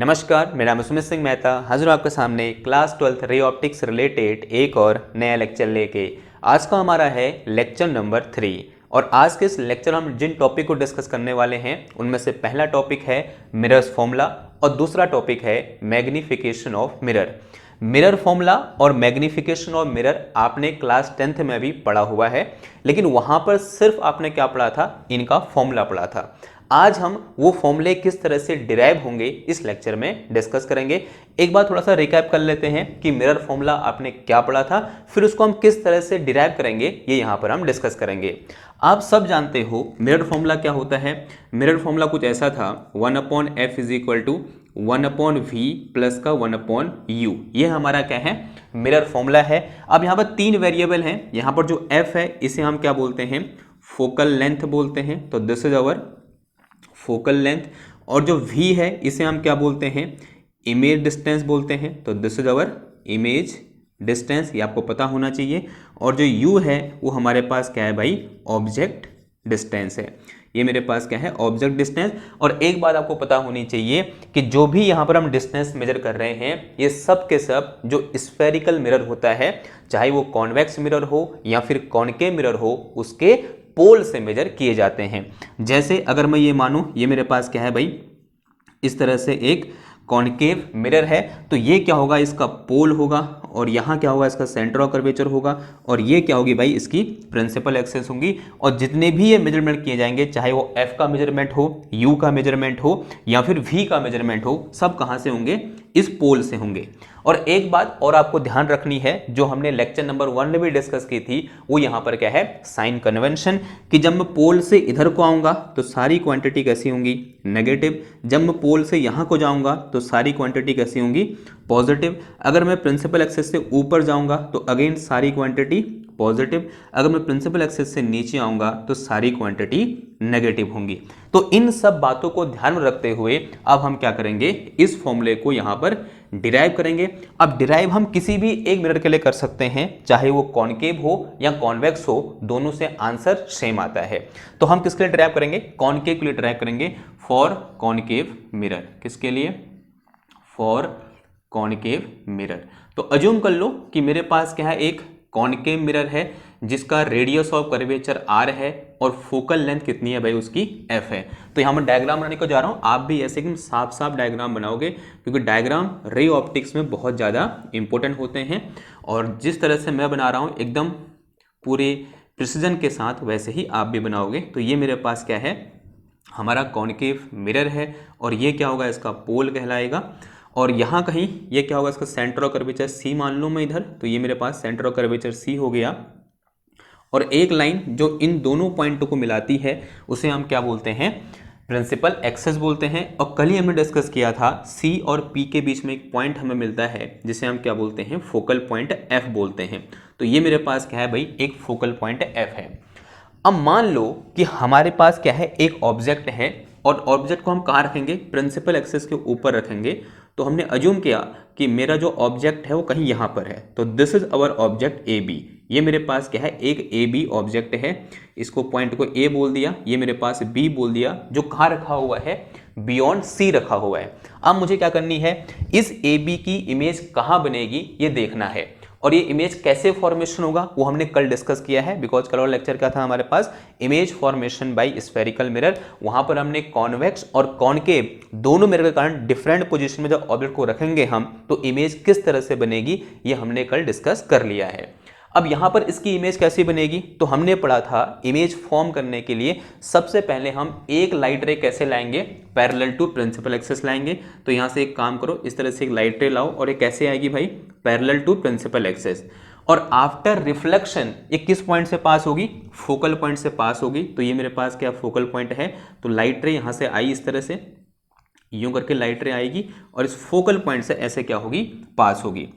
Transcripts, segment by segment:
नमस्कार, मेरा नाम है सुमित सिंह मेहता। हाजिर हूँ आपके सामने class 12th ray optics related एक और नया लेक्चर लेके। आज का हमारा है लेक्चर नंबर 3 और आज के इस लेक्चर हम जिन टॉपिक को डिस्कस करने वाले हैं उनमें से पहला टॉपिक है मिरर्स फॉर्मूला और दूसरा टॉपिक है magnification of mirror. Mirror formula और मैग्निफिकेशन ऑफ मिरर आपने क्लास 10th में भी पढ़ा हुआ है, लेकिन वहां पर सिर्फ आपने क्या पढ़ा था, इनका फॉर्मूला पढ़ा था। आज हम वो फॉर्मूले किस तरह से डिराइव होंगे इस लेक्चर में डिस्कस करेंगे। एक बार थोड़ा सा रिकैप कर लेते हैं कि मिरर फॉर्मूला आपने क्या पढ़ा था, फिर उसको हम किस तरह से डिराइव करेंगे ये यहाँ पर हम डिस्कस करेंगे। आप सब जानते हो मिरर फॉर्मूला क्या होता है। मिरर फॉर्मूला कुछ ऐसा था 1/f is equal to 1/v plus का 1/u। ये हमारा क्या है, मिरर फॉर्मूला है। अब यहाँ पर 3 वेरिएबल हैं। यहाँ पर जो f है इसे हम क्या बोलते हैं, फोकल लेंथ बोलते हैं, तो this is our focal length. और जो v है इसे हम क्या बोलते हैं, इमेज डिस्टेंस बोलते हैं, तो this is our image distance, ये आपको पता होना चाहिए। और जो u है वो हमारे पास क्या है भाई, ऑब्जेक्ट डिस्टेंस है। ये मेरे पास क्या है, ऑब्जेक्ट डिस्टेंस। और एक बात आपको पता होनी चाहिए कि जो भी यहाँ पर हम डिस्टेंस मेजर कर रहे हैं ये सब के सब जो स्फेरिकल मिरर होता है, चाहे वो कॉन्वेक्स मिरर हो या फिर कॉनकेव मिरर हो, उसके पोल से मेजर किए जाते हैं। जैसे अगर मैं ये मानूं ये मेरे पास क्या है भाई, इस तरह से एक कॉनकेव मिरर है, तो ये क्या होगा, इसका पोल होगा, और यहाँ क्या होगा, इसका सेंटर ऑफ कर्वेचर होगा, और ये क्या होगी भाई, इसकी प्रिंसिपल एक्सिस होंगी। और जितने भी ये मेजरमेंट किए जाएंगे, चाहे वो f का मेजरमेंट हो, u का मेजरमेंट हो या फिर v का मेजरमेंट हो, सब कहाँ से होंगे, इस पोल से होंगे। और एक बात और आपको ध्यान रखनी है, जो हमने लेक्चर नंबर 1 में भी डिस्कस की थी, वो यहाँ पर क्या है, साइन कन्वेंशन, कि जब मैं पोल से इधर को आऊंगा तो सारी क्वांटिटी कैसी होंगी, नेगेटिव। जब मैं पोल से यहाँ को जाऊंगा तो सारी क्वांटिटी कैसी होंगी, पॉजिटिव। अगर मैं प्रिंसिपल एक्सिस से ऊपर जाऊंगा तो अगेन सारी क्वांटिटी पॉजिटिव। अगर मैं प्रिंसिपल एक्सिस से नीचे आऊंगा तो सारी क्वांटिटी नेगेटिव होंगी। तो इन सब बातों को ध्यान में रखते हुए अब हम क्या करेंगे, इस फॉर्मूले को यहां पर डिराइव करेंगे। अब डिराइव हम किसी भी एक मिरर के लिए कर सकते हैं, चाहे वो कॉनकेव हो या कॉन्वेक्स हो, दोनों से आंसर सेम आता है। तो हम किसके लिए डिराइव करेंगे, कॉनकेव के लिए डिराइव करेंगे, फॉर कॉनकेव मिरर। किसके लिए, फॉर कॉनकेव मिरर। तो अज्यूम कर लो कि मेरे पास क्या है, एक कॉनकेव मिरर है जिसका रेडियस ऑफ कर्वेचर r है और फोकल लेंथ कितनी है भाई, उसकी f है। तो यहाँ मैं डायग्राम बनाने को जा रहा हूँ, आप भी ऐसे एकदम साफ साफ डायग्राम बनाओगे, क्योंकि डायग्राम रे ऑप्टिक्स में बहुत ज़्यादा इंपॉर्टेंट होते हैं। और जिस तरह से मैं बना रहा हूँ एकदम पूरे प्रिसीजन के साथ, वैसे ही आप भी बनाओगे। तो ये मेरे पास क्या है, हमारा कॉनकेव मिरर है, और ये क्या होगा, इसका पोल कहलाएगा। और यहाँ कहीं ये क्या होगा, इसका सेंटर ऑफ कर्वेचर C मान लूँ मैं इधर, तो ये मेरे पास सेंटर ऑफ कर्वेचर C हो गया। और एक लाइन जो इन दोनों पॉइंटों को मिलाती है उसे हम क्या बोलते हैं, प्रिंसिपल एक्सिस बोलते हैं। और कल ही हमने डिस्कस किया था C और P के बीच में एक पॉइंट हमें मिलता है जिसे हम क्या बोलते हैं, फोकल पॉइंट F बोलते हैं। तो ये मेरे पास क्या है भाई, एक फोकल पॉइंट F है। अब मान लो कि हमारे पास क्या है, एक ऑब्जेक्ट है, और ऑब्जेक्ट को हम कहाँ रखेंगे, प्रिंसिपल एक्सिस के ऊपर रखेंगे। तो हमने अज्यूम किया कि मेरा जो ऑब्जेक्ट है वो कहीं यहाँ पर है, तो this is our object A B. ये मेरे पास क्या है, एक ए बी ऑब्जेक्ट है, इसको पॉइंट को ए बोल दिया, ये मेरे पास बी बोल दिया, जो कहाँ रखा हुआ है, बियॉन्ड सी रखा हुआ है। अब मुझे क्या करनी है, इस ए बी की इमेज कहाँ बनेगी ये देखना है। और ये इमेज कैसे फॉर्मेशन होगा वो हमने कल डिस्कस किया है, बिकॉज कल वाला लेक्चर क्या था हमारे पास, image formation by spherical mirror. वहां पर हमने कॉन्वेक्स और कॉनकेव दोनों मिरर के कारण डिफरेंट पोजीशन में जब ऑब्जेक्ट को रखेंगे हम, तो इमेज किस तरह से बनेगी ये हमने कल डिस्कस कर लिया है। अब यहाँ पर इसकी इमेज कैसी बनेगी, तो हमने पढ़ा था इमेज फॉर्म करने के लिए सबसे पहले हम एक लाइट रे कैसे लाएंगे, पैरेलल टू प्रिंसिपल एक्सिस लाएंगे। तो यहाँ से एक काम करो, इस तरह से एक लाइट रे लाओ, और ये कैसे आएगी भाई, पैरेलल टू प्रिंसिपल एक्सिस। और आफ्टर रिफ्लेक्शन ये किस पॉइंट से पास होगी, फोकल पॉइंट से पास होगी। तो ये मेरे पास क्या फोकल पॉइंट है, तो लाइट रे यहाँ से आई, इस तरह से यूं करके लाइट रे आएगी, और इस फोकल पॉइंट से ऐसे क्या होगी, पास होगी।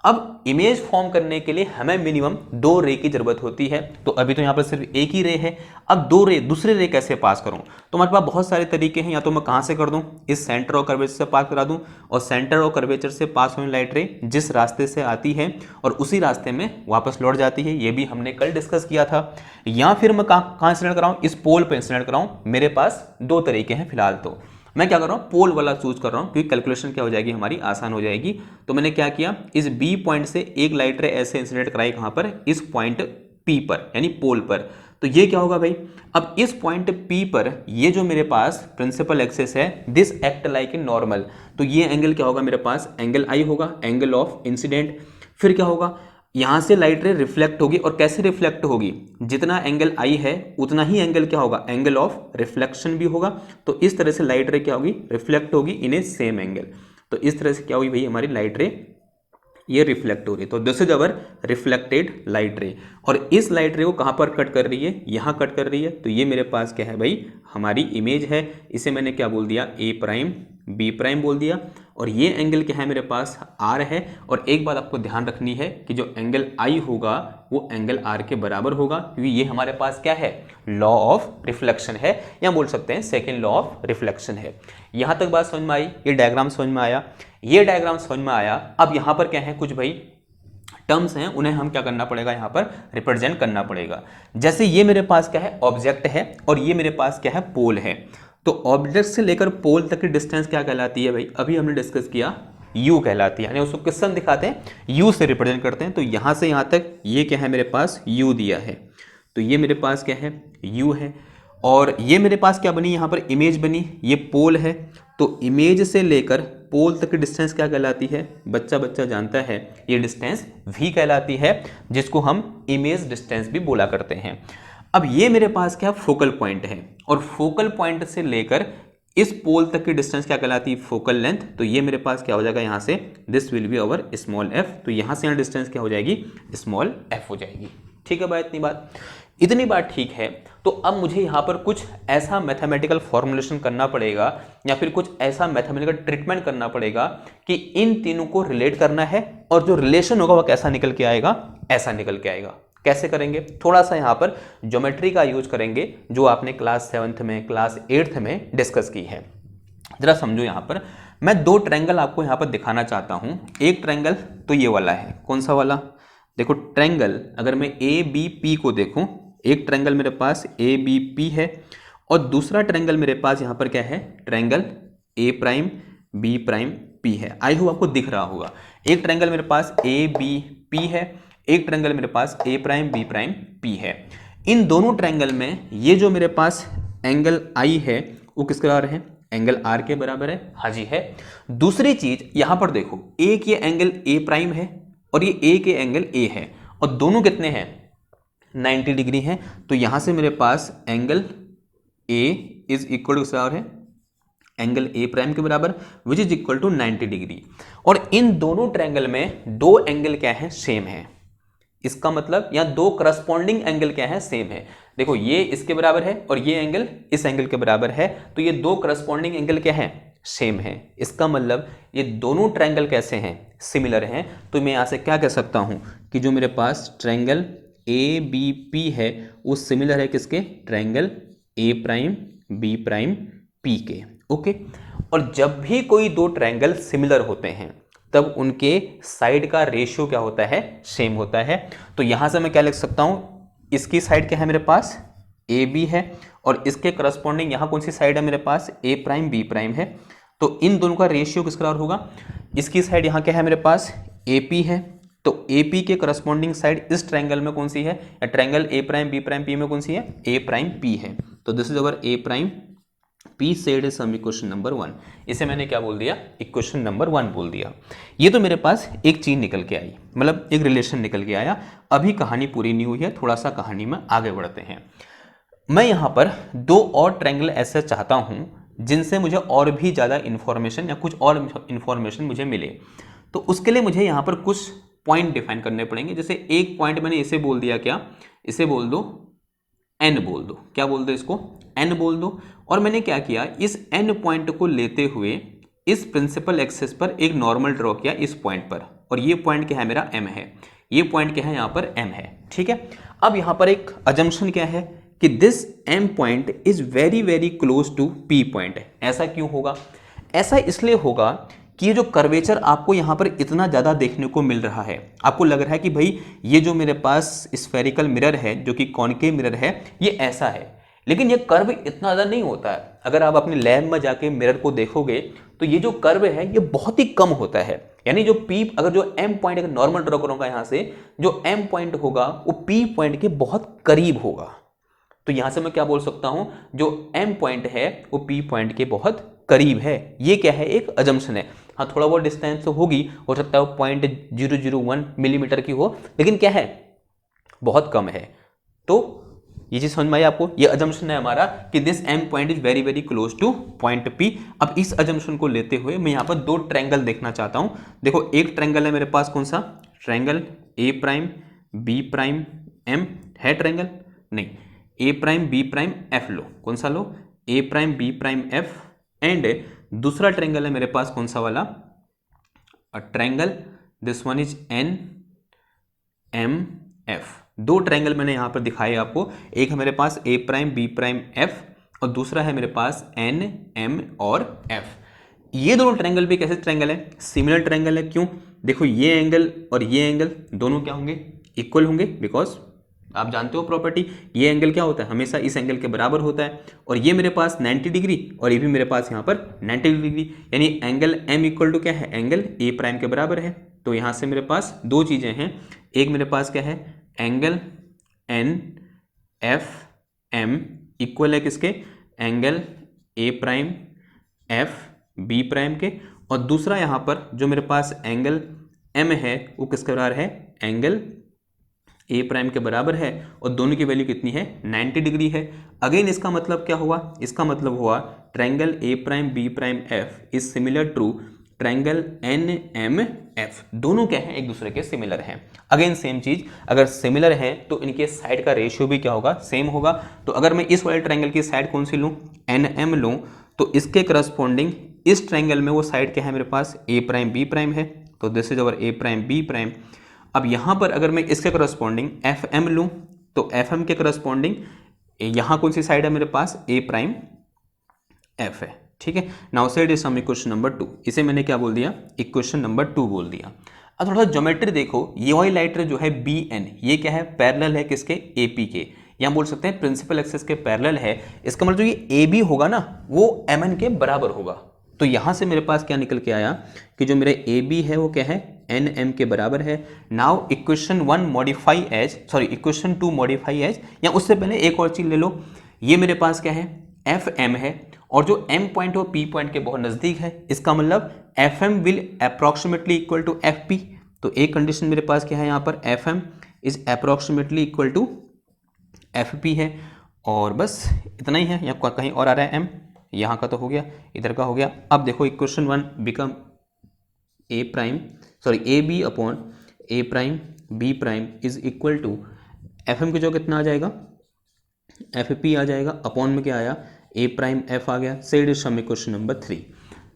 अब इमेज फॉर्म करने के लिए हमें मिनिमम 2 रे की जरूरत होती है। तो अभी तो यहाँ पर सिर्फ एक ही रे है, अब 2 रे, दूसरे रे कैसे पास करूं, तो हमारे पास बहुत सारे तरीके हैं। या तो मैं कहाँ से कर दूं, इस सेंटर ऑफ कर्वेचर से पास करा दूं, और सेंटर ऑफ कर्वेचर से पास होने लाइट रे जिस रास्ते से आती है और उसी रास्ते में वापस लौट जाती है, ये भी हमने कल डिस्कस किया था। या फिर मैं कहाँ इंसिडेंट कराऊं, इस पोल पर इंसिडेंट कराऊं। मेरे पास 2 तरीके हैं फिलहाल। तो मैं क्या कर रहा हूँ, पोल वाला चूज कर रहा हूँ क्योंकि कैलकुलेशन क्या हो जाएगी हमारी आसान हो जाएगी। तो मैंने क्या किया, इस बी पॉइंट से एक लाइट रे ऐसे इंसिडेंट कराई कहाँ पर, इस पॉइंट पी पर यानी पोल पर। तो ये क्या होगा भाई, अब इस पॉइंट पी पर ये जो मेरे पास प्रिंसिपल एक्सिस है, this act like a normal, तो ये एंगल क्या होगा मेरे पास, एंगल आई होगा, एंगल ऑफ इंसिडेंट। फिर क्या होगा, यहां से लाइट रे रिफ्लेक्ट होगी, और कैसे रिफ्लेक्ट होगी, जितना एंगल आई है उतना ही एंगल क्या होगा, एंगल ऑफ रिफ्लेक्शन भी होगा। तो इस तरह से लाइट रे क्या होगी, रिफ्लेक्ट होगी इन ए सेम एंगल। तो इस तरह से क्या हुई भाई हमारी लाइट रे, ये रिफ्लेक्ट हो रही है। तो this is our reflected light रे। और इस लाइट रे को कहां पर कट कर रही है, यहां कट कर रही है। तो ये मेरे पास क्या है भाई, हमारी इमेज है। इसे मैंने क्या बोल दिया, ए प्राइम बी प्राइम बोल दिया। और ये एंगल क्या है मेरे पास, आर है। और एक बात आपको ध्यान रखनी है कि जो एंगल आई होगा वो एंगल आर के बराबर होगा, क्योंकि ये हमारे पास क्या है, लॉ ऑफ रिफ्लेक्शन है, या बोल सकते हैं सेकेंड लॉ ऑफ रिफ्लेक्शन है। यहां तक बात समझ में आई, ये डायग्राम समझ में आया, ये डायग्राम समझ में आया। अब यहां पर क्या है, कुछ भाई टर्म्स हैं, उन्हें हम क्या करना पड़ेगा, यहां पर रिप्रेजेंट करना पड़ेगा। जैसे ये मेरे पास क्या है, ऑब्जेक्ट है, और ये मेरे पास क्या है, पोल है। तो ऑब्जेक्ट से लेकर पोल तक की डिस्टेंस क्या कहलाती है भाई, अभी हमने डिस्कस किया, u कहलाती है। यानी उसको किससे हम दिखाते हैं, u से रिप्रेजेंट करते हैं। तो यहां से यहां तक ये क्या है मेरे पास, u दिया है। तो ये मेरे पास क्या है, u है। और ये मेरे पास क्या बनी, यहां पर इमेज बनी, ये पोल है। तो इमेज से लेकर पोल तक की डिस्टेंस क्या कहलाती है, बच्चा बच्चा जानता है, ये डिस्टेंस v कहलाती है, जिसको हम इमेज डिस्टेंस भी बोला करते हैं। अब ये मेरे पास क्या फोकल पॉइंट है, और फोकल पॉइंट से लेकर इस पोल तक की डिस्टेंस क्या कहलाती है, फोकल लेंथ। तो ये मेरे पास क्या हो जाएगा, यहां से this will be our small f। तो यहां से यहां डिस्टेंस क्या हो जाएगी, स्मॉल f हो जाएगी। ठीक है भाई, इतनी बात ठीक है। तो अब मुझे यहां पर कुछ ऐसा मैथमेटिकल फॉर्मुलेशन करना पड़ेगा, या फिर कुछ ऐसा मैथमेटिकल ट्रीटमेंट करना पड़ेगा कि इन तीनों को रिलेट करना है, और जो रिलेशन होगा वह कैसा निकल के आएगा, ऐसा निकल के आएगा। कैसे करेंगे, थोड़ा सा यहां पर ज्योमेट्री का यूज करेंगे, जो आपने क्लास 7th में, क्लास 8th में डिस्कस की है। जरा समझो, यहां पर मैं दो ट्रायंगल आपको यहां पर दिखाना चाहता हूं। एक ट्रायंगल तो ये वाला है, कौन सा वाला, देखो ट्रायंगल, अगर मैं ए बी पी को देखूं, एक ट्रायंगल मेरे पास ए बी पी है, और दूसरा ट्रायंगल मेरे पास यहां पर क्या है, triangle A prime B prime P है। आई होप आपको दिख रहा होगा। एक ट्रायंगल मेरे पास ए बी पी है, एक ट्रायंगल मेरे पास A prime B prime P है। इन दोनों ट्रायंगल में ये जो मेरे पास एंगल आई है वो किसके बराबर है, एंगल आर के बराबर है। हाँ जी है। दूसरी चीज यहां पर देखो, एक ये एंगल ए प्राइम है और ये ए के एंगल ए है, और दोनों कितने हैं, 90 डिग्री है। तो यहां से मेरे पास angle A is equal to है एंगल ए प्राइम के बराबर, which is equal to 90 degree. और इन दोनों ट्रायंगल में दो एंगल क्या है, सेम है। इसका मतलब यहां दो करस्पॉन्डिंग एंगल क्या है, सेम है। देखो ये इसके बराबर है और ये एंगल इस एंगल के बराबर है, तो ये दो करस्पॉन्डिंग एंगल क्या है, सेम है। इसका मतलब ये दोनों ट्रायंगल कैसे हैं, सिमिलर हैं। तो मैं यहां से क्या कह सकता हूं कि जो मेरे पास ट्रायंगल ए बी पी है वो सिमिलर है किसके, triangle A prime B prime P के। ओके। और जब भी कोई दो ट्रायंगल सिमिलर होते हैं तब उनके साइड का रेशियो क्या होता है, सेम होता है। तो यहां से मैं क्या लिख सकता हूं, इसकी साइड क्या है मेरे पास, ए बी है, और इसके करस्पॉन्डिंग यहां कौन सी साइड है मेरे पास, ए प्राइम बी प्राइम है। तो इन दोनों का रेशियो किस बराबर होगा, इसकी साइड यहां क्या है मेरे पास, ए पी है, तो ए पी के करस्पॉन्डिंग साइड इस ट्रायंगल में कौन सी है, या triangle A prime B prime P में कौन सी है, ए प्राइम पी है। तो this is our A prime P said is some equation number 1। इसे मैंने क्या बोल दिया, इक्वेशन नंबर 1 बोल दिया। ये तो मेरे पास एक चीज निकल के आई, मतलब एक रिलेशन निकल के आया। अभी कहानी पूरी नहीं हुई है, थोड़ा सा कहानी में आगे बढ़ते हैं। मैं यहां पर दो और ट्रायंगल ऐसे चाहता हूं जिनसे मुझे और भी ज्यादा इंफॉर्मेशन या कुछ और इंफॉर्मेशन मुझे मिले। तो उसके लिए मुझे यहां पर कुछ पॉइंट डिफाइन करने पड़ेंगे। जैसे एक पॉइंट मैंने इसे बोल दिया, क्या, इसे बोल दो एन बोल दो, क्या बोल दो इसको, एन बोल दो। और मैंने क्या किया, इस एन पॉइंट को लेते हुए इस प्रिंसिपल एक्सिस पर एक नॉर्मल ड्रॉ किया इस पॉइंट पर, और ये पॉइंट क्या है मेरा, एम है। ये पॉइंट क्या है यहां पर, एम है। ठीक है। अब यहां पर एक अजम्पशन क्या है कि this M point is very very close to P point. ऐसा क्यों होगा, ऐसा इसलिए होगा कि ये जो कर्वेचर आपको यहां पर इतना ज्यादा देखने को मिल रहा है, आपको लग रहा है कि भाई ये जो मेरे पास स्फेरिकल मिरर है, जो कि कॉनकेव मिरर है, ये ऐसा है। लेकिन ये कर्व इतना ज़्यादा नहीं होता है। अगर आप अपने लैब में जाके मिरर को देखोगे तो ये जो कर्व है ये बहुत ही कम होता है। यानी जो पी, अगर जो एम पॉइंट अगर नॉर्मल ड्रॉ करूंगा यहाँ से, जो एम पॉइंट होगा वो पी पॉइंट के बहुत करीब होगा। तो यहां से मैं क्या बोल सकता हूं, जो एम पॉइंट है वो पी पॉइंट के बहुत करीब है। ये क्या है, एक अजम्पशन है। हाँ, थोड़ा बहुत डिस्टेंस तो होगी, हो सकता है वो 0.001 मिलीमीटर की हो, लेकिन क्या है, बहुत कम है। तो ये चीज समझ में आई आपको? ये अजम्पशन है हमारा कि this M point is very very close to point P. अब इस अजम्पशन को लेते हुए मैं यहाँ पर दो ट्रायंगल देखना चाहता हूं। देखो, एक ट्रायंगल है मेरे पास, कौन सा triangle, A prime B prime M है ट्रायंगल, नहीं, A prime B prime F लो, कौन सा लो, A prime B prime F. And दूसरा ट्रायंगल है मेरे पास, कौन सा वाला, triangle, this one is N M F. दो ट्रायंगल मैंने यहां पर दिखाए आपको, एक है मेरे पास A prime B prime F और दूसरा है मेरे पास एन एम और एफ। ये दोनों ट्रायंगल भी कैसे ट्रायंगल है, सिमिलर ट्रायंगल है। क्यों? देखो, ये एंगल और ये एंगल दोनों क्या होंगे, इक्वल होंगे, बिकॉज आप जानते हो प्रॉपर्टी, ये एंगल क्या होता है, हमेशा इस एंगल के बराबर होता है। और ये मेरे पास 90 डिग्री और ये भी मेरे पास यहाँ पर 90 डिग्री, यानी एंगल एम इक्वल टू क्या है, एंगल ए प्राइम के बराबर है। तो यहाँ से मेरे पास दो चीजें हैं, एक मेरे पास क्या है, angle N F M equal है किसके, angle A prime F B prime के, और दूसरा यहाँ पर जो मेरे पास एंगल एम है वो किसके बराबर है, एंगल ए प्राइम के बराबर है, और दोनों की वैल्यू कितनी है, 90 डिग्री है। अगेन इसका मतलब क्या हुआ, इसका मतलब हुआ triangle A prime B prime F is similar to triangle N M F. दोनों क्या है, एक दूसरे के सिमिलर हैं। अगेन सेम चीज, अगर सिमिलर है तो इनके साइड का रेशियो भी क्या होगा, सेम होगा। तो अगर मैं इस वाले ट्रायंगल की साइड कौन सी लूं, एन एम लूं, तो इसके करस्पॉन्डिंग इस ट्रायंगल में वो साइड क्या है मेरे पास, ए प्राइम बी प्राइम है, तो this is our A prime B prime. अब यहां पर अगर मैं इसके करस्पॉन्डिंग एफ एम लूं, तो एफ एम के करस्पॉन्डिंग यहां कौन सी साइड है मेरे पास, ए प्राइम एफ है। ठीक है, now said is some equation number 2। इसे मैंने क्या बोल दिया, इक्वेशन नंबर 2 बोल दिया। अब थोड़ा ज्योमेट्री देखो, ये वाली लाइट जो है बी एन, ये क्या है, पैरेलल है किसके, ए पी के, या बोल सकते हैं प्रिंसिपल एक्सिस के पैरेलल है। इसका मतलब जो ये ए बी होगा ना, वो एम एन के बराबर होगा। तो यहां से मेरे पास क्या निकल के आया कि जो मेरे ए बी है वो क्या है, एन एम के बराबर है। Now equation 1 modify as, sorry equation 2 modify as, या उससे पहले एक और चीज ले लो, ये मेरे पास क्या है, एफ एम है, और जो एम पॉइंट वो पी पॉइंट के बहुत नजदीक है। इसका मतलब F M will approximately equal to F P. तो एक कंडीशन मेरे पास क्या है यहाँ पर, F M is approximately equal to F P है, और बस इतना ही है। या कहीं और आ रहा है एम, यहाँ का तो हो गया, इधर का हो गया। अब देखो equation 1 become A prime, sorry A B upon A prime B prime is equal to F M की जो कितना आ जाएगा, एफ पी आ जाएगा, अपॉन में क्या आया, ए प्राइम एफ आ गया। Said is some equation number 3।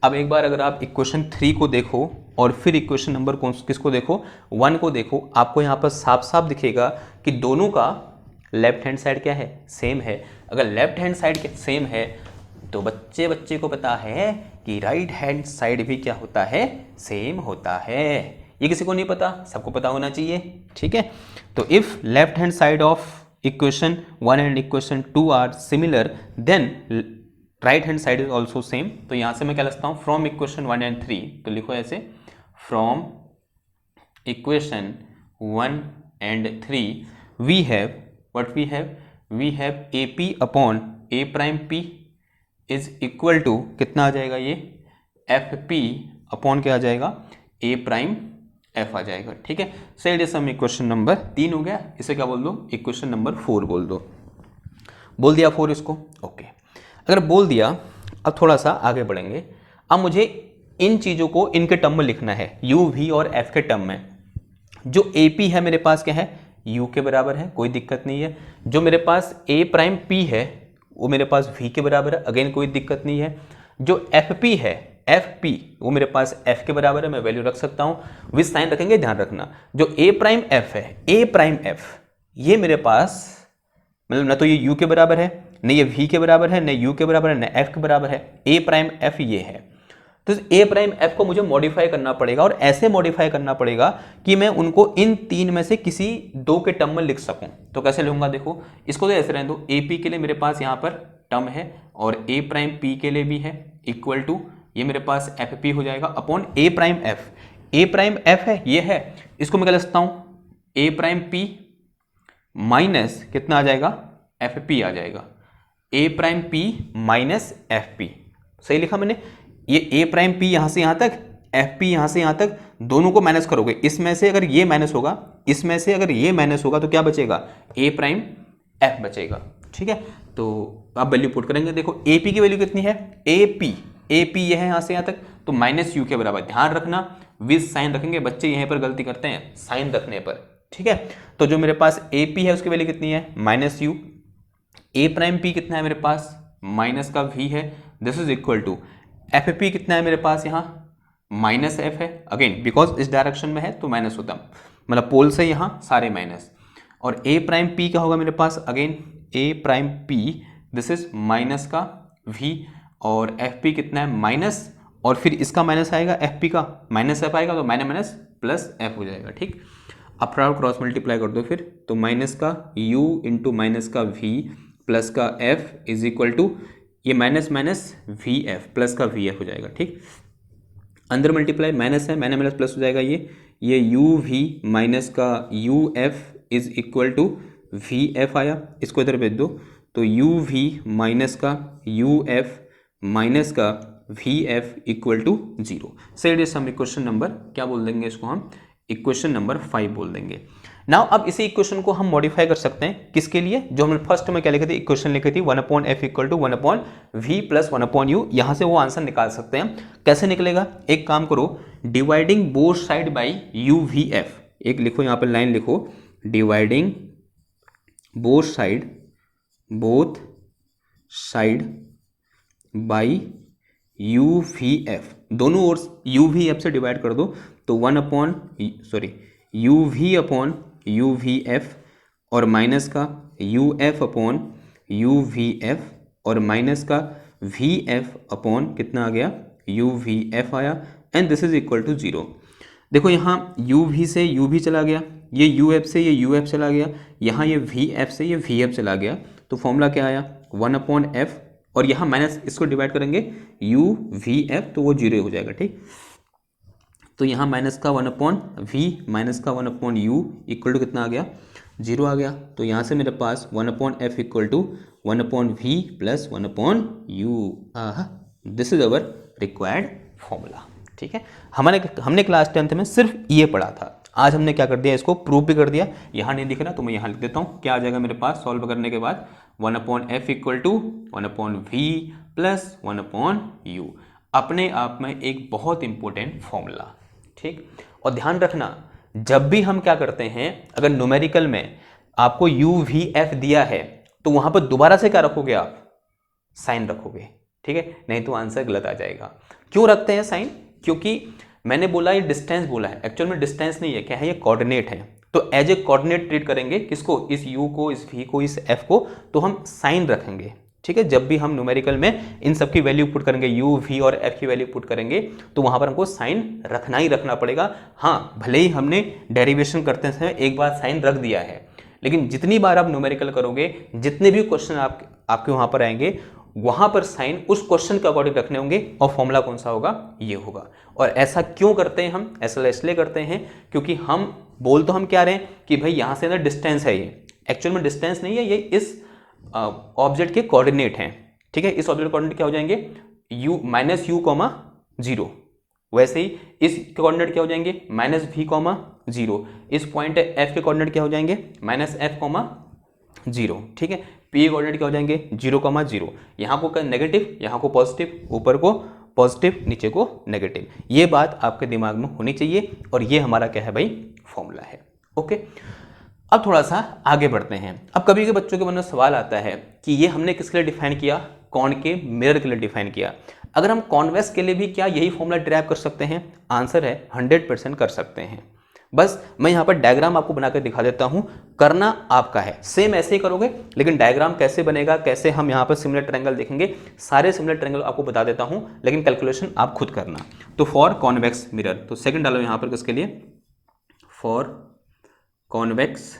अब एक बार अगर आप इक्वेशन 3 को देखो और फिर इक्वेशन नंबर किसको देखो, 1 को देखो, आपको यहाँ पर साफ साफ दिखेगा कि दोनों का लेफ्ट हैंड साइड क्या है, सेम है। अगर लेफ्ट हैंड साइड सेम है तो बच्चे को पता है कि राइट हैंड साइड भी क्या होता है, सेम होता है। ये किसी को नहीं पता, सबको पता होना चाहिए। ठीक है, तो if left hand side of equation 1 and equation 2 are similar, then right hand side is also same. तो यहां से मैं क्या लिखता हूं, फ्रॉम इक्वेशन 1 एंड 3, तो लिखो ऐसे, from equation 1 and 3 we have what we have A P upon A prime P is equal to कितना आ जाएगा, ये एफ पी अपॉन क्या आ जाएगा, ए प्राइम एफ आ जाएगा। ठीक है, said is some equation number 3 हो गया। इसे क्या बोल दो, इक्वेशन नंबर 4 बोल दो। बोल दिया 4 इसको, ओके। अगर बोल दिया, अब थोड़ा सा आगे बढ़ेंगे। अब मुझे इन चीजों को इनके टर्म में लिखना है, यू वी और एफ के टर्म में। जो ए पी है मेरे पास क्या है, यू के बराबर है, कोई दिक्कत नहीं है। जो मेरे पास ए प्राइम पी है वो मेरे पास वी के बराबर है, अगेन कोई दिक्कत नहीं है। जो एफ पी है, एफ पी वो मेरे पास एफ के बराबर है, मैं वैल्यू रख सकता हूं। विद साइन रखेंगे, ध्यान रखना। जो ए प्राइम एफ है, ए प्राइम एफ, ये मेरे पास मतलब ना तो ये यू के बराबर है, न ये वी के बराबर है, न यू के बराबर है, न एफ के बराबर है। ए प्राइम एफ ये है। तो ए प्राइम एफ को मुझे मॉडिफाई करना पड़ेगा और ऐसे मॉडिफाई करना पड़ेगा कि मैं उनको इन तीन में से किसी दो के टर्म में लिख सकूं। तो कैसे लूंगा, देखो इसको तो ऐसे रहने दो, ए पी के लिए मेरे पास यहाँ पर टर्म है और ए प्राइम पी के लिए भी है, इक्वल टू ये मेरे पास एफ पी हो जाएगा upon A prime F. A prime F है, ये है, इसको मैं क्या लिख सकता हूं, ए प्राइम पी माइनस कितना आ जाएगा, एफ पी आ जाएगा, A prime P minus F P. सही लिखा मैंने, ये ए प्राइम पी यहां से यहां तक, एफ पी यहां से यहां तक, दोनों को माइनस करोगे, इसमें से अगर ये माइनस होगा, इसमें से अगर ये माइनस होगा तो क्या बचेगा, ए प्राइम एफ बचेगा। ठीक है, तो आप वैल्यू पुट करेंगे। देखो ए पी की वैल्यू कितनी है, ए पी ये है यहां से यहां तक, तो माइनस यू के बराबर। ध्यान रखना विद साइन रखेंगे, बच्चे यहीं पर गलती करते हैं साइन रखने पर। ठीक है, तो जो मेरे पास ए पी है उसकी वैल्यू कितनी है, minus u, A prime P कितना है मेरे पास, माइनस का वी है, this is equal to F P कितना है मेरे पास यहाँ, माइनस एफ है, अगेन बिकॉज इस डायरेक्शन में है तो माइनस होता, मतलब पोल से यहाँ सारे माइनस। और ए प्राइम पी क्या होगा मेरे पास, again A prime P this is minus का वी, और एफ पी कितना है माइनस, और फिर इसका माइनस आएगा, एफ पी का माइनस एफ आएगा, तो माइनस माइनस प्लस एफ हो जाएगा। ठीक, अब क्रॉस मल्टीप्लाई कर दो फिर, तो माइनस का u इंटू माइनस का v प्लस का f इज इक्वल टू ये minus minus v f plus का वी एफ हो जाएगा। ठीक, अंदर मल्टीप्लाई माइनस है, माइनस माइनस प्लस हो जाएगा, ये यू वी माइनस का u f is equal to v f आया, इसको इधर भेज दो, तो यू वी माइनस का यू एफ माइनस का वी एफ इक्वल टू 0। सही, हम इक्वेशन नंबर क्या बोल देंगे, इसको हम इक्वेशन नंबर 5 बोल देंगे। नाउ अब इसी इक्वेशन को हम मॉडिफाई कर सकते हैं, किसके लिए, जो हमने फर्स्ट में क्या लिखी थी, इक्वेशन लिखी थी 1 upon f equal to 1 upon v plus 1 upon u. यहां से वो आंसर निकाल सकते हैं। कैसे निकलेगा, एक काम करो, dividing both side by u v f, एक लिखो यहाँ पर लाइन लिखो, dividing both side by u v f, दोनों ओर यू वी एफ से डिवाइड कर दो, तो 1 upon u v upon u v f और माइनस का u f upon u v f और माइनस का वी एफ अपॉन कितना आ गया, यू वी एफ आया, and this is equal to 0। देखो यहाँ यू वी से यू वी चला गया, ये यू एफ से ये यू एफ चला गया, यहाँ ये वी एफ से ये वी एफ चला गया, तो फॉर्मूला क्या आया 1 अपॉन एफ, और यहाँ माइनस इसको डिवाइड करेंगे यू वी एफ, तो वो 0 हो जाएगा। ठीक, तो यहाँ माइनस का 1 अपॉन वी माइनस का 1 अपॉन यू इक्वल टू कितना आ गया, 0 आ गया। तो यहाँ से मेरे पास 1 upon f equal to 1 upon v plus 1 upon u, this is our required formula. ठीक है, हमने क्लास 10th में सिर्फ ये पढ़ा था, आज हमने क्या कर दिया, इसको प्रूव भी कर दिया। यहाँ नहीं दिख रहा तो मैं यहाँ लिख देता हूँ, क्या आ जाएगा मेरे पास सॉल्व करने के बाद, 1 upon f equal to 1 upon v plus 1 upon u, अपने आप में एक बहुत इंपॉर्टेंट फॉर्मूला। ठीक, और ध्यान रखना जब भी हम क्या करते हैं, अगर न्यूमेरिकल में आपको यू वी एफ दिया है तो वहां पर दोबारा से क्या रखोगे, आप साइन रखोगे। ठीक है, नहीं तो आंसर गलत आ जाएगा। क्यों रखते हैं साइन, क्योंकि मैंने बोला ये डिस्टेंस बोला है, एक्चुअल में डिस्टेंस नहीं है, क्या है, ये कोऑर्डिनेट है, तो एज ए कोऑर्डिनेट ट्रीट करेंगे किसको, इस यू को, इस वी को, इस एफ को, तो हम साइन रखेंगे। ठीक है, जब भी हम न्यूमेरिकल में इन सब की वैल्यू पुट करेंगे, यू वी और एफ की वैल्यू पुट करेंगे, तो वहां पर हमको साइन रखना ही रखना पड़ेगा। हाँ, भले ही हमने डेरिवेशन करते समय एक बार साइन रख दिया है, लेकिन जितनी बार आप न्यूमेरिकल करोगे, जितने भी क्वेश्चन आपके वहां पर आएंगे, वहां पर साइन उस क्वेश्चन के अकॉर्डिंग रखने होंगे, और फॉर्मूला कौन सा होगा, ये होगा। और ऐसा क्यों करते हैं हम, ऐसा इसलिए करते हैं क्योंकि हम बोल तो हम क्या रहे हैं कि भाई यहां से ना डिस्टेंस है, ये एक्चुअल में डिस्टेंस नहीं है, ये इस ऑब्जेक्ट के कोऑर्डिनेट हैं। ठीक है, इस ऑब्जेक्ट कोऑर्डिनेट क्या हो जाएंगे, यू माइनस यू कॉमा 0, वैसे ही इस कोऑर्डिनेट क्या हो जाएंगे, माइनस वी कॉमा 0, इस पॉइंट एफ के कोऑर्डिनेट क्या हो जाएंगे, माइनस एफ कॉमा 0। ठीक है, पी कोऑर्डिनेट क्या हो जाएंगे, 0,0, यहाँ को नेगेटिव, यहाँ को पॉजिटिव, ऊपर को पॉजिटिव, नीचे को नेगेटिव। ये बात आपके दिमाग में होनी चाहिए, और ये हमारा क्या है भाई, फॉर्मूला है। ओके, अब थोड़ा सा आगे बढ़ते हैं। अब कभी के बच्चों के मन में सवाल आता है कि ये हमने किसके लिए डिफाइन किया, कॉनकेव मिरर के लिए डिफाइन किया, अगर हम कॉन्वेक्स के लिए भी क्या यही फॉर्मूला ड्राइव कर सकते हैं, आंसर है 100% कर सकते हैं। बस मैं यहाँ पर डायग्राम आपको बनाकर दिखा देता हूँ, करना आपका है। सेम ऐसे ही करोगे, लेकिन डायग्राम कैसे बनेगा, कैसे हम यहाँ पर सिमिलर ट्रायंगल देखेंगे, सारे सिमिलर ट्रायंगल आपको बता देता हूँ, लेकिन कैलकुलेशन आप खुद करना। तो फॉर कॉन्वेक्स मिरर, तो सेकंड डालो यहाँ पर किसके लिए, फॉर कॉन्वेक्स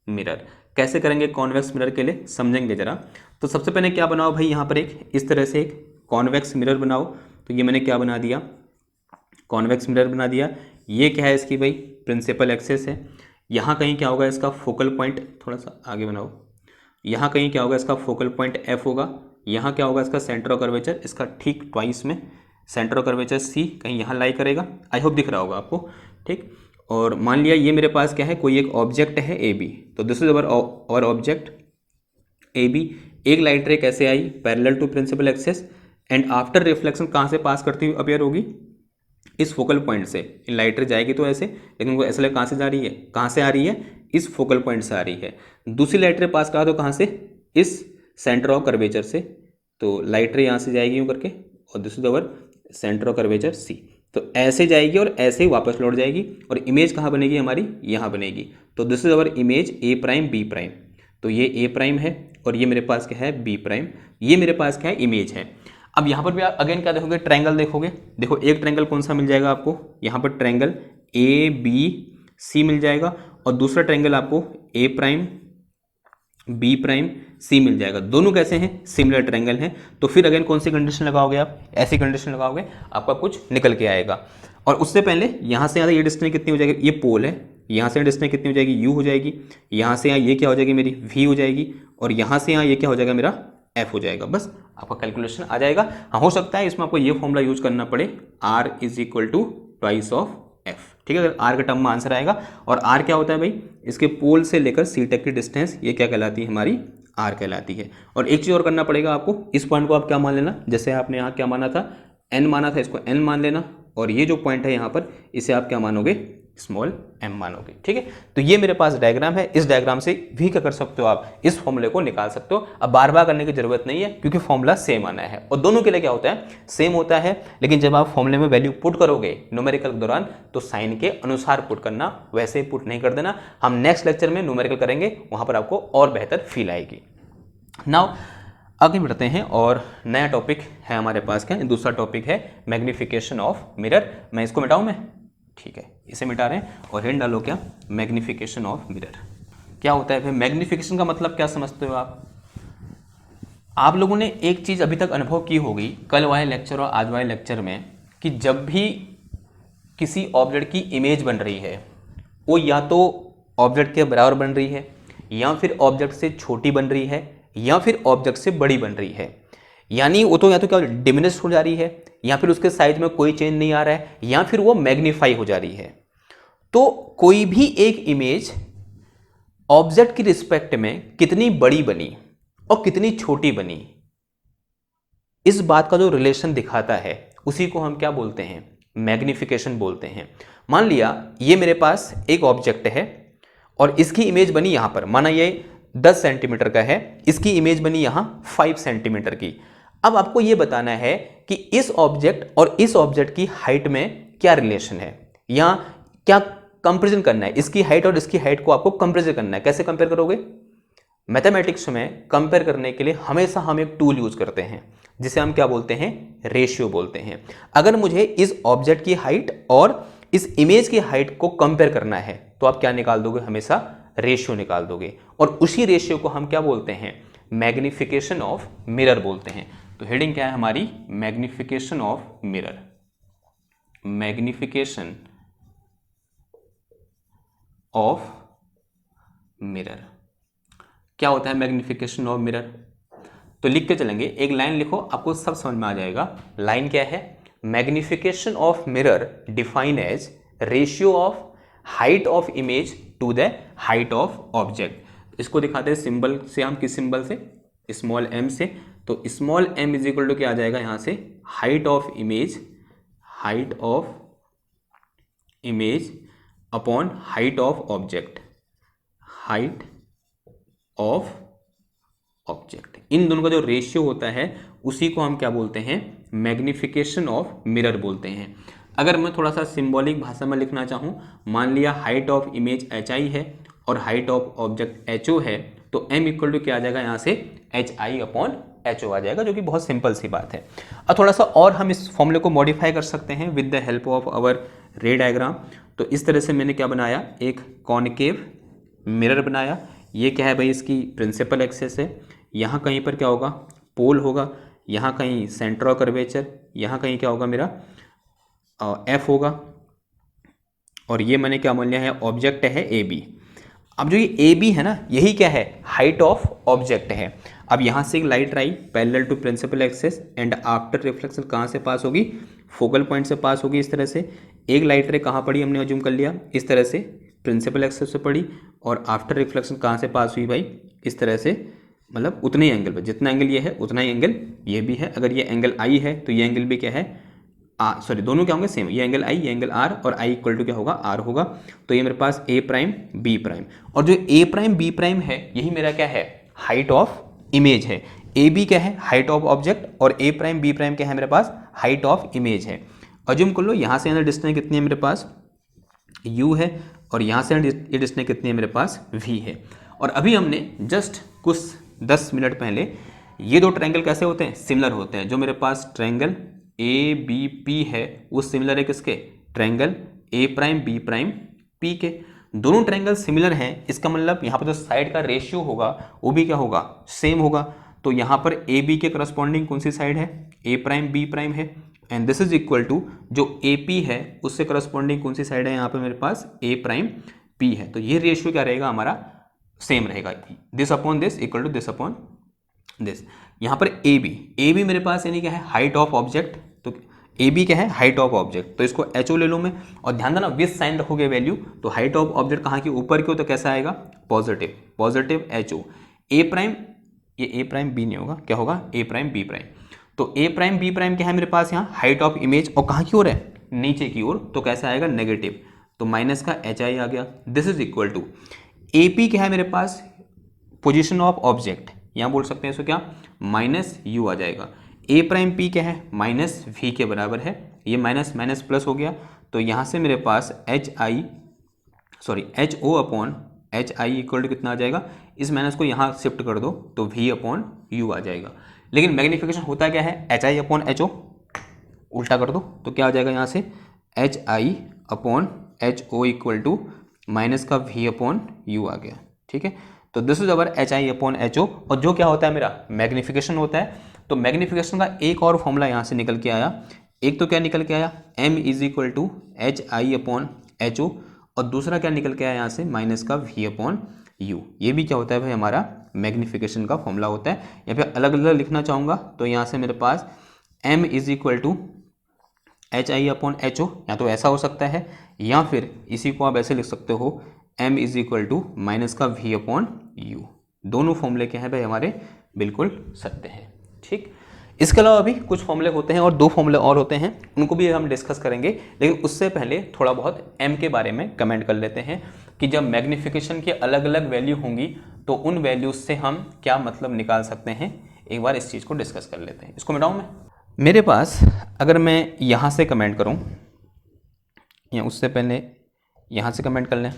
मिरर। कैसे करेंगे कॉन्वेक्स मिरर के लिए, समझेंगे जरा। तो सबसे पहले क्या बनाओ भाई, यहाँ पर एक इस तरह से एक कॉन्वेक्स मिरर बनाओ। तो ये मैंने क्या बना दिया, कॉन्वेक्स मिरर बना दिया। ये क्या है इसकी भाई, प्रिंसिपल एक्सिस है। यहाँ कहीं क्या होगा इसका फोकल पॉइंट, थोड़ा सा आगे बनाओ, यहाँ कहीं क्या होगा इसका फोकल पॉइंट एफ होगा। यहाँ क्या होगा इसका सेंटर ऑफ कर्वेचर, इसका ठीक ट्वाइस में सेंटर ऑफ कर्वेचर सी कहीं यहाँ लाई करेगा। आई होप दिख रहा होगा आपको, ठीक। और मान लिया ये मेरे पास क्या है, कोई एक ऑब्जेक्ट है ए बी, तो this is our object A B. एक लाइट रे कैसे आई, parallel to principal axis, and after reflection कहाँ से पास करती हुई अपीयर होगी, इस फोकल पॉइंट से। लाइट रे जाएगी तो ऐसे, लेकिन वो ऐसे कहाँ से जा रही है, कहाँ से आ रही है, इस फोकल पॉइंट से आ रही है। दूसरी लाइट रे पास करा तो कहाँ से, इस सेंटर ऑफ कर्वेचर से। तो लाइट रे यहाँ से जाएगी यूँ करके, और this is our centre of curvature C. तो ऐसे जाएगी और ऐसे ही वापस लौट जाएगी, और इमेज कहाँ बनेगी हमारी, यहाँ बनेगी। तो this is our image A prime B prime. तो ये ए प्राइम है और ये मेरे पास क्या है, बी प्राइम। ये मेरे पास क्या है, इमेज है। अब यहाँ पर भी आप अगेन क्या देखोगे, ट्रायंगल देखोगे। देखो एक ट्रायंगल कौन सा मिल जाएगा आपको, यहाँ पर ट्रायंगल ए बी सी मिल जाएगा, और दूसरा ट्रायंगल आपको ए प्राइम बी प्राइम सी मिल जाएगा। दोनों कैसे हैं, सिमिलर ट्रायंगल हैं। तो फिर अगेन कौन सी कंडीशन लगाओगे आप, ऐसी कंडीशन लगाओगे आपका कुछ निकल के आएगा। और उससे पहले यहाँ से यहाँ ये डिस्टेंस कितनी हो जाएगी, ये पोल है, यहाँ से डिस्टेंस कितनी हो जाएगी, यू हो जाएगी। यहाँ से यहाँ ये क्या हो जाएगी मेरी, वी हो जाएगी, और यहाँ से यहाँ ये क्या हो जाएगा मेरा, एफ हो जाएगा। बस आपका कैलकुलेशन आ जाएगा। हाँ, हो सकता है इसमें आपको ये फॉर्मूला यूज करना पड़े, R is equal to twice of f, ठीक है। अगर आर का टर्म में आंसर आएगा, और आर क्या होता है भाई, इसके पोल से लेकर सी तक की डिस्टेंस, ये क्या कहलाती है हमारी, आर कहलाती है। और एक चीज़ और करना पड़ेगा आपको, इस पॉइंट को आप क्या मान लेना, जैसे आपने यहाँ क्या माना था, एन माना था, इसको एन मान लेना, और ये जो पॉइंट है यहाँ पर, इसे आप क्या मानोगे, स्मॉल एम मानोगे, ठीक है। तो ये मेरे पास डायग्राम है, इस डायग्राम से भी क्या कर सकते हो आप, इस फॉर्मूले को निकाल सकते हो। अब बार बार करने की जरूरत नहीं है, क्योंकि फॉर्मूला सेम आना है, और दोनों के लिए क्या होता है, सेम होता है। लेकिन जब आप फॉर्मूले में वैल्यू पुट करोगे न्यूमेरिकल के दौरान, तो साइन के अनुसार पुट करना, वैसे ही पुट नहीं कर देना। हम नेक्स्ट लेक्चर में न्यूमेरिकल करेंगे, वहां पर आपको और बेहतर फील आएगी। नाउ आगे बढ़ते हैं, और नया टॉपिक है हमारे पास, क्या दूसरा टॉपिक है मैग्निफिकेशन ऑफ मिरर। मैं इसको मिटाऊं, मैं ठीक है, इसे मिटा रहे हैं, और हेड डालो क्या, मैग्निफिकेशन ऑफ मिरर। क्या होता है भाई मैग्निफिकेशन का मतलब, क्या समझते हो आप लोगों ने एक चीज अभी तक अनुभव की होगी कल वाले लेक्चर और आज वाले लेक्चर में, कि जब भी किसी ऑब्जेक्ट की इमेज बन रही है, वो या तो ऑब्जेक्ट के बराबर बन रही है, या फिर ऑब्जेक्ट से छोटी बन रही है, या फिर ऑब्जेक्ट से बड़ी बन रही है। यानी वो तो या तो क्या डिमिनिश हो जा रही है, या फिर उसके साइज में कोई चेंज नहीं आ रहा है, या फिर वो मैग्नीफाई हो जा रही है। तो कोई भी एक इमेज ऑब्जेक्ट की रिस्पेक्ट में कितनी बड़ी बनी और कितनी छोटी बनी, इस बात का जो रिलेशन दिखाता है, उसी को हम क्या बोलते हैं, मैग्निफिकेशन बोलते हैं। मान लिया ये मेरे पास एक ऑब्जेक्ट है, और इसकी इमेज बनी यहां पर, माना ये 10 सेंटीमीटर का है, इसकी इमेज बनी यहां 5 सेंटीमीटर की। अब आपको यह बताना है कि इस ऑब्जेक्ट और इस ऑब्जेक्ट की हाइट में क्या रिलेशन है, या क्या कंपैरिजन करना है, इसकी हाइट और इसकी हाइट को आपको कंपैरिजन करना है। कैसे कंपेयर करोगे, मैथमेटिक्स में कंपेयर करने के लिए हमेशा हम एक टूल यूज करते हैं, जिसे हम क्या बोलते हैं, रेशियो बोलते हैं। अगर मुझे इस ऑब्जेक्ट की हाइट और इस इमेज की हाइट को कंपेयर करना है, तो आप क्या निकाल दोगे, हमेशा रेशियो निकाल दोगे, और उसी रेशियो को हम क्या बोलते हैं, मैग्निफिकेशन ऑफ मिरर बोलते हैं। तो हेडिंग क्या है हमारी, magnification of mirror. Magnification of mirror क्या होता है, मैग्निफिकेशन ऑफ मिरर। तो लिख के चलेंगे, एक लाइन लिखो, आपको सब समझ में आ जाएगा। लाइन क्या है, magnification of mirror define as ratio of height of image to the height of object. इसको दिखाते हैं सिंबल से, हम किस सिंबल से, स्मॉल एम से। तो small M is equal to क्या आ जाएगा यहां से, height of image, height of image upon height of object, height of object. इन दोनों का जो रेशियो होता है, उसी को हम क्या बोलते हैं, मैग्निफिकेशन ऑफ मिरर बोलते हैं। अगर मैं थोड़ा सा सिंबॉलिक भाषा में लिखना चाहूँ, मान लिया हाइट ऑफ इमेज HI है और हाइट ऑफ ऑब्जेक्ट HO है, तो m इक्वल टू क्या आ जाएगा यहाँ से HI अपॉन HO आ जाएगा, जो कि बहुत सिंपल सी बात है। अब थोड़ा सा और हम इस फॉर्मूले को मॉडिफाई कर सकते हैं with the help of our ray diagram. तो इस तरह से मैंने क्या बनाया, एक कॉनकेव मिरर बनाया। ये क्या है भाई, इसकी प्रिंसिपल एक्सेस है। यहाँ कहीं पर क्या होगा, पोल होगा, यहाँ कहीं सेंटर ऑफ कर्वेचर, यहाँ कहीं क्या होगा मेरा F होगा, और ये मैंने क्या मान लिया है, ऑब्जेक्ट है AB। अब जो ये AB है ना, यही क्या है, हाइट ऑफ ऑब्जेक्ट है। अब यहाँ से एक लाइट आई parallel to principal axis and after reflection कहाँ से पास होगी, फोकल पॉइंट से पास होगी। इस तरह से एक लाइट रे कहाँ पड़ी, हमने अज्यूम कर लिया इस तरह से प्रिंसिपल एक्सेस से पड़ी, और आफ्टर रिफ्लेक्शन कहाँ से पास हुई भाई, इस तरह से, मतलब उतने ही एंगल पर, जितना एंगल ये है उतना ही एंगल ये भी है। अगर ये एंगल I है तो ये एंगल भी क्या है, सॉरी दोनों क्या होंगे सेम, ये एंगल I, ये एंगल R, और I इक्वल टू क्या होगा, R होगा। तो ये मेरे पास A प्राइम B प्राइम, और जो A प्राइम B प्राइम है यही मेरा क्या है, हाइट ऑफ इमेज है। AB क्या है, हाइट ऑफ ऑब्जेक्ट, और A प्राइम B प्राइम क्या है मेरे पास, हाइट ऑफ इमेज है। अज्यूम कर लो यहाँ से डिस्टेंस कितनी है मेरे पास, U है, और यहाँ से ये डिस्टेंस कितनी है मेरे पास, V है। और अभी हमने जस्ट कुछ 10 मिनट पहले ये दो ट्रायंगल कैसे होते हैं, सिमिलर होते हैं। जो मेरे पास ट्रायंगल ABP है वो सिमिलर है किसके, triangle A prime B prime P के। दोनों ट्रायंगल सिमिलर हैं, इसका मतलब यहाँ पर जो साइड का रेशियो होगा वो भी क्या होगा, सेम होगा। तो यहाँ पर AB के करस्पॉन्डिंग कौन सी साइड है, A प्राइम B प्राइम है, and this is equal to जो AP है उससे करस्पॉन्डिंग कौन सी साइड है, यहाँ पर मेरे पास A प्राइम P है। तो ये रेशियो क्या रहेगा हमारा, सेम रहेगा, this upon this equal to this upon this. यहाँ पर AB मेरे पास यानी क्या है, हाइट ऑफ ऑब्जेक्ट। तो AB क्या है, हाइट ऑफ ऑब्जेक्ट, तो इसको HO ले लूँ मैं, और ध्यान देना विद साइन रखोगे वैल्यू, तो हाइट ऑफ ऑब्जेक्ट कहाँ की, ऊपर की हो, तो कैसा आएगा, positive, positive HO। A prime, ये A प्राइम B नहीं होगा, क्या होगा, A प्राइम B प्राइम। तो A प्राइम B प्राइम क्या है मेरे पास यहाँ, हाइट ऑफ इमेज, और कहाँ की ओर है, नीचे की ओर, तो कैसा आएगा, नेगेटिव, तो माइनस का HI आ गया। This is equal to AP क्या है मेरे पास, पोजिशन ऑफ ऑब्जेक्ट, यहाँ बोल सकते हैं इसको क्या, माइनस U आ जाएगा। A प्राइम P क्या है, माइनस V के बराबर है, ये माइनस माइनस प्लस हो गया, तो यहाँ से मेरे पास HO upon HI equal to कितना आ जाएगा, इस माइनस को यहाँ शिफ्ट कर दो तो V अपॉन U आ जाएगा। लेकिन मैग्नीफिकेशन होता क्या है, HI अपॉन HO, उल्टा कर दो तो क्या आ जाएगा, यहाँ से HI upon HO equal to minus का V अपॉन U आ गया। ठीक है, तो this is our HI upon HO, और जो क्या होता है मेरा, मैग्नीफिकेशन होता है। तो मैग्नीफिकेशन का एक और फॉर्मूला यहाँ से निकल के आया, एक तो क्या निकल के आया, M is equal to HI upon HO, और दूसरा क्या निकल के आया यहाँ से, माइनस का V अपॉन U। ये भी क्या होता है भाई, हमारा मैग्नीफिकेशन का फॉर्मूला होता है। या फिर अलग अलग लिखना चाहूँगा तो यहाँ से मेरे पास M is equal to HI upon HO, या तो ऐसा हो सकता है, या फिर इसी को आप ऐसे लिख सकते हो, M is equal to minus का V अपॉन U। दोनों फॉर्मूले क्या हैं भाई हमारे, बिल्कुल सत्य हैं। ठीक, इसके अलावा भी कुछ फॉर्मूले होते हैं और दो फॉर्मूले और होते हैं, उनको भी हम डिस्कस करेंगे। लेकिन उससे पहले थोड़ा बहुत M के बारे में कमेंट कर लेते हैं कि जब मैग्नीफिकेशन की अलग अलग वैल्यू होंगी तो उन वैल्यूज से हम क्या मतलब निकाल सकते हैं। एक बार इस चीज़ को डिस्कस कर लेते हैं। इसको मिटाऊँ मैं, मेरे पास अगर मैं यहाँ से कमेंट करूँ, या उससे पहले यहाँ से कमेंट कर लें,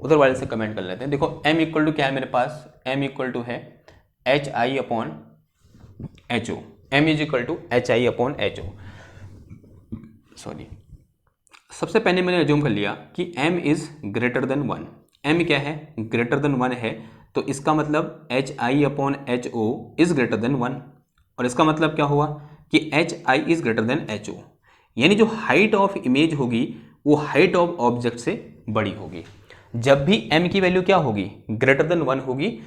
उधर वाले से कमेंट कर लेते हैं। देखो M इक्वल टू क्या है मेरे पास, M इक्वल टू है HI upon HO, M is equal to HI upon HO। Sorry, सबसे पहले मैंने अज्यूम कर लिया कि M is greater than 1। M क्या है, ग्रेटर देन 1 है, तो इसका मतलब HI upon HO is greater than 1, और इसका मतलब क्या हुआ कि HI is greater then HO, यानी जो हाइट ऑफ इमेज होगी वो हाइट ऑफ ऑब्जेक्ट से बड़ी होगी। जब भी M की वैल्यू क्या होगी, ग्रेटर देन 1 होगी,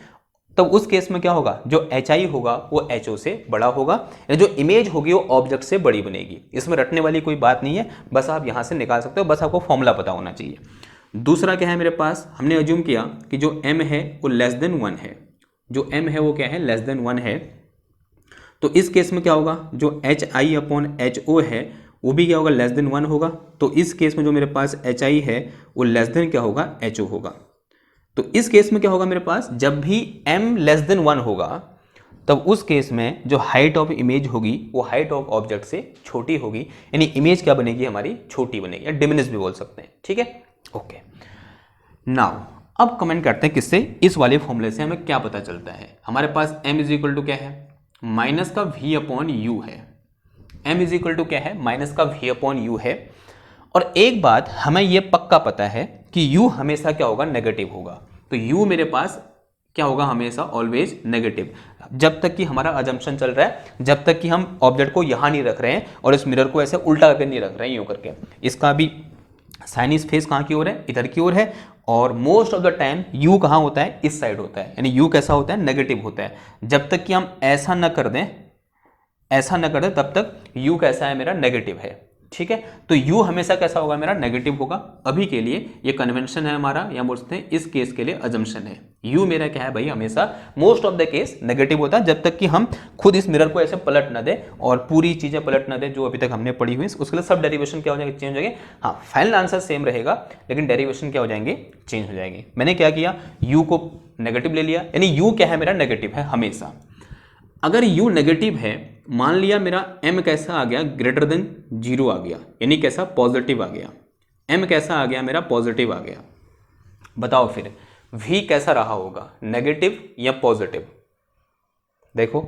तब उस केस में क्या होगा, जो HI होगा वो HO से बड़ा होगा, या जो इमेज होगी वो ऑब्जेक्ट से बड़ी बनेगी। इसमें रटने वाली कोई बात नहीं है, बस आप यहाँ से निकाल सकते हो, बस आपको फॉर्मूला पता होना चाहिए। दूसरा क्या है मेरे पास, हमने अज्यूम किया कि जो M है वो लेस देन 1 है, जो M है वो क्या है, लेस देन 1 है। तो इस केस में क्या होगा, जो HI अपॉन HO है वो भी क्या होगा, लेस देन 1 होगा। तो इस केस में जो मेरे पास HI है वो लेस देन क्या होगा, HO होगा। तो इस केस में क्या होगा मेरे पास, जब भी M लेस देन 1 होगा तब उस केस में जो हाइट ऑफ इमेज होगी वो हाइट ऑफ ऑब्जेक्ट से छोटी होगी, यानी इमेज क्या बनेगी हमारी, छोटी बनेगी, या डिमिनिश भी बोल सकते हैं। ठीक है, ओके। नाउ अब कमेंट करते हैं किससे, इस वाले फॉर्मूले से हमें क्या पता चलता है। हमारे पास m इज इक्वल टू क्या है, माइनस का v अपॉन यू है। m इज इक्वल टू क्या है, माइनस का v अपॉन यू है। और एक बात हमें यह पक्का पता है कि u हमेशा क्या होगा, नेगेटिव होगा। तो u मेरे पास क्या होगा, हमेशा ऑलवेज नेगेटिव, जब तक कि हमारा अजम्पशन चल रहा है, जब तक कि हम ऑब्जेक्ट को यहां नहीं रख रहे हैं और इस मिरर को ऐसे उल्टा करके नहीं रख रहे हैं यूं करके। इसका भी साइनिस फेस कहाँ की ओर है, इधर की ओर है। और most of the time you कहाँ होता है, इस साइड होता है, यानी यू कैसा होता है, नेगेटिव होता है। जब तक कि हम ऐसा न कर दें, ऐसा न कर दें, तब तक यू कैसा है, मेरा नेगेटिव है। ठीक है, तो u हमेशा कैसा होगा, मेरा नेगेटिव होगा। अभी के लिए ये कन्वेंशन है हमारा, या बोल सकते हैं इस केस के लिए अजम्पशन है। u मेरा क्या है भाई, हमेशा most of the case negative होता है, जब तक कि हम खुद इस मिरर को ऐसे पलट ना दें और पूरी चीजें पलट ना दें जो अभी तक हमने पढ़ी हुई। उसके लिए सब डेरिवेशन क्या हो जाएंगे, चेंज हो जाएंगे। हाँ, फाइनल आंसर सेम रहेगा, लेकिन डेरिवेशन क्या हो जाएंगे, चेंज हो जाएंगे। मैंने क्या किया, u को नेगेटिव ले लिया, यानी u क्या है, मेरा नेगेटिव है हमेशा। अगर u नेगेटिव है, मान लिया मेरा m कैसा आ गया, ग्रेटर देन 0 आ गया, यानी कैसा, पॉजिटिव आ गया। m कैसा आ गया, मेरा पॉजिटिव आ गया। बताओ फिर v कैसा रहा होगा, नेगेटिव या पॉजिटिव। देखो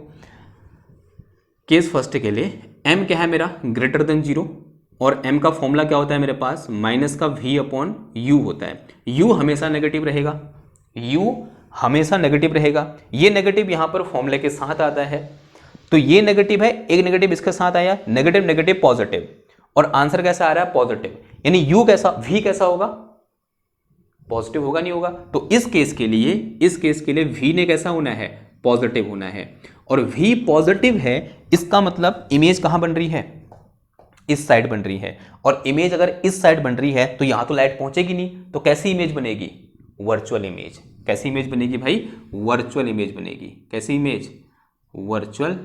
केस फर्स्ट के लिए m क्या है मेरा, ग्रेटर देन 0, और m का फॉर्मूला क्या होता है मेरे पास, माइनस का v अपॉन यू होता है। u हमेशा नेगेटिव रहेगा, u हमेशा नेगेटिव रहेगा। ये नेगेटिव यहां पर फॉर्मूले के साथ आता है, तो ये नेगेटिव है, एक नेगेटिव इसके साथ आया, नेगेटिव नेगेटिव पॉजिटिव, और आंसर कैसा आ रहा है, पॉजिटिव। यानी u कैसा, v कैसा होगा, पॉजिटिव होगा, नहीं होगा। तो इस केस के लिए v ने कैसा होना है, पॉजिटिव होना है। और v पॉजिटिव है, इसका मतलब इमेज कहां बन रही है, इस साइड बन रही है। और इमेज अगर इस साइड बन रही है तो यहां तो लाइट पहुंचेगी नहीं, तो कैसी इमेज बनेगी, वर्चुअल इमेज। कैसी इमेज बनेगी भाई, वर्चुअल इमेज बनेगी। कैसी इमेज, वर्चुअल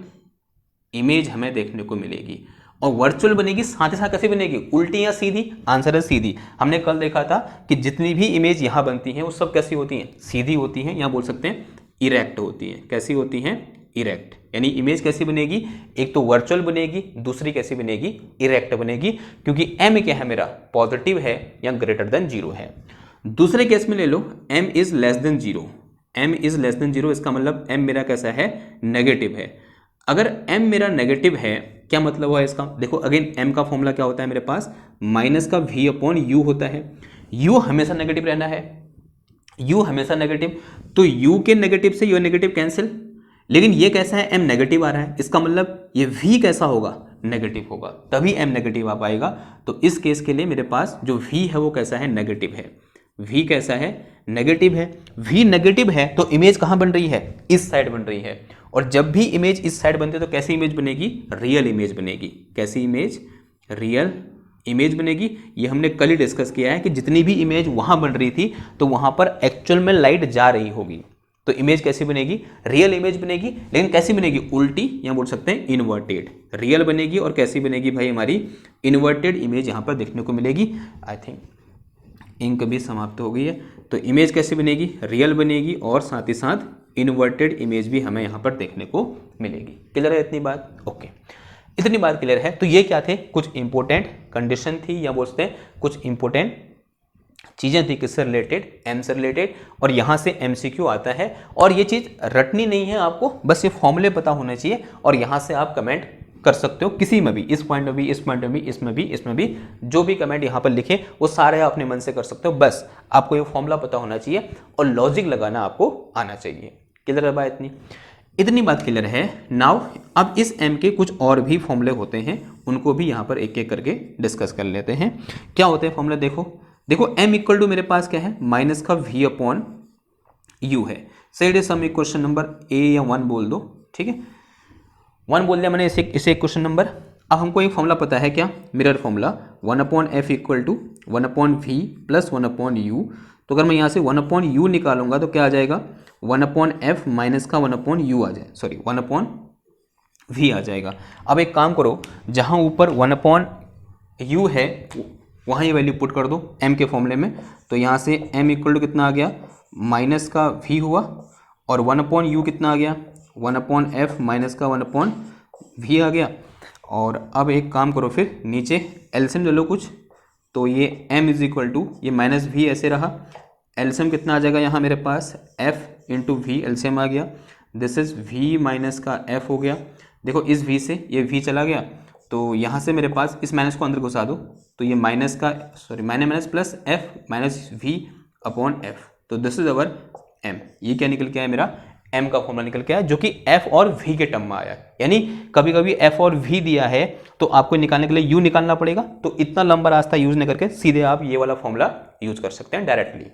इमेज हमें देखने को मिलेगी। और वर्चुअल बनेगी, साथ ही साथ कैसी बनेगी, उल्टी या सीधी। आंसर है सीधी। हमने कल देखा था कि जितनी भी इमेज यहां बनती हैं वो सब कैसी होती हैं, सीधी होती हैं, या बोल सकते हैं इरेक्ट होती हैं। कैसी होती हैं, इरेक्ट। यानी इमेज कैसी बनेगी, एक तो वर्चुअल बनेगी, दूसरी कैसी बनेगी, इरेक्ट बनेगी, क्योंकि m क्या है मेरा, पॉजिटिव है या ग्रेटर देन 0 है। दूसरे केस में ले लो, m is less than 0, m is less than 0, इसका मतलब m मेरा कैसा है, नेगेटिव है। अगर m मेरा नेगेटिव है, क्या मतलब हुआ इसका, देखो अगेन m का फॉर्मूला क्या होता है मेरे पास, माइनस का v अपॉन यू होता है। u हमेशा नेगेटिव रहना है, u हमेशा नेगेटिव, तो u के नेगेटिव से u नेगेटिव कैंसिल। लेकिन ये कैसा है, m नेगेटिव आ रहा है, इसका मतलब ये v कैसा होगा, नेगेटिव होगा, तभी m नेगेटिव आ पाएगा। तो इस केस के लिए मेरे पास जो v है वो कैसा है, नेगेटिव है। v कैसा है, नेगेटिव है। v नेगेटिव है तो इमेज कहां बन रही है, इस साइड बन रही है। और जब भी इमेज इस साइड बनती है तो कैसी इमेज बनेगी, रियल इमेज बनेगी। कैसी इमेज, रियल इमेज बनेगी। ये हमने कल ही डिस्कस किया है कि जितनी भी इमेज वहां बन रही थी तो वहां पर एक्चुअल में लाइट जा रही होगी, तो इमेज कैसी बनेगी, रियल इमेज बनेगी। लेकिन कैसी बनेगी, उल्टी, या बोल सकते हैं इन्वर्टेड। रियल बनेगी और कैसी बनेगी भाई, हमारी इन्वर्टेड इमेज यहां पर देखने को मिलेगी। आई थिंक इंक भी समाप्त हो गई है। तो इमेज कैसी बनेगी, रियल बनेगी, और साथ ही साथ इन्वर्टेड इमेज भी हमें यहाँ पर देखने को मिलेगी। क्लियर है इतनी बात, ओके। इतनी बात क्लियर है। तो ये क्या थे, कुछ इंपॉर्टेंट कंडीशन थी, या बोलते हैं कुछ इंपॉर्टेंट चीजें थी किससे रिलेटेड, एम से रिलेटेड। और यहाँ से एमसीक्यू आता है, और ये चीज रटनी नहीं है आपको, बस ये फॉर्मूले पता होने चाहिए, और यहाँ से आप कमेंट कर सकते हो किसी में भी, इस पॉइंट में भी, इस पॉइंट में भी, इसमें भी, इसमें भी, जो भी कमेंट यहाँ पर लिखे वो सारे आप अपने मन से कर सकते हो। बस आपको ये फॉर्मूला पता होना चाहिए और लॉजिक लगाना आपको आना चाहिए। क्लियर है बात, इतनी बात क्लियर है। नाउ अब इस m के कुछ और भी फॉर्मूले होते हैं, उनको भी यहाँ पर एक एक करके डिस्कस कर लेते हैं। क्या होते हैं फॉर्मूले, देखो m इक्वल टू मेरे पास क्या है, माइनस का v अपॉन यू है। सही, सम एक क्वेश्चन नंबर a या 1 बोल दो, ठीक है, 1 बोल दिया मैंने इसे एक क्वेश्चन नंबर। अब हमको एक फॉर्मूला पता है, क्या, mirror formula, 1 upon f equal to 1 upon v plus 1 upon u. तो अगर मैं यहाँ से 1 अपॉन यू निकालूंगा तो क्या आ जाएगा, 1 अपॉन एफ माइनस का 1 अपॉन यू आ जाए, सॉरी 1 अपॉन वी आ जाएगा। अब एक काम करो, जहाँ ऊपर 1 अपॉन यू है वहाँ ये वैल्यू पुट कर दो m के फॉर्मूले में। तो यहाँ से m इक्वल टू कितना आ गया, माइनस का v हुआ, और 1 अपॉन यू कितना आ गया, 1/f माइनस का 1/v आ गया। और अब एक काम करो, फिर नीचे एलसीएम ले लो कुछ, तो ये m इज इक्वल टू ये माइनस v ऐसे रहा, एलसीएम कितना आ जाएगा यहाँ मेरे पास f इंटू वी, एलसीएम आ गया, दिस इज v माइनस का f हो गया। देखो इस v से ये v चला गया, तो यहाँ से मेरे पास इस माइनस को अंदर घुसा दो, तो ये माइनस का minus plus f minus v upon f, तो दिस इज अवर m। ये क्या निकल के आया, मेरा m का फॉर्मूला निकल के आया, जो कि f और v के टर्म में आया। यानी कभी कभी f और v दिया है तो आपको निकालने के लिए u निकालना पड़ेगा, तो इतना लंबा रास्ता यूज नहीं करके सीधे आप ये वाला फॉर्मूला यूज कर सकते हैं डायरेक्टली।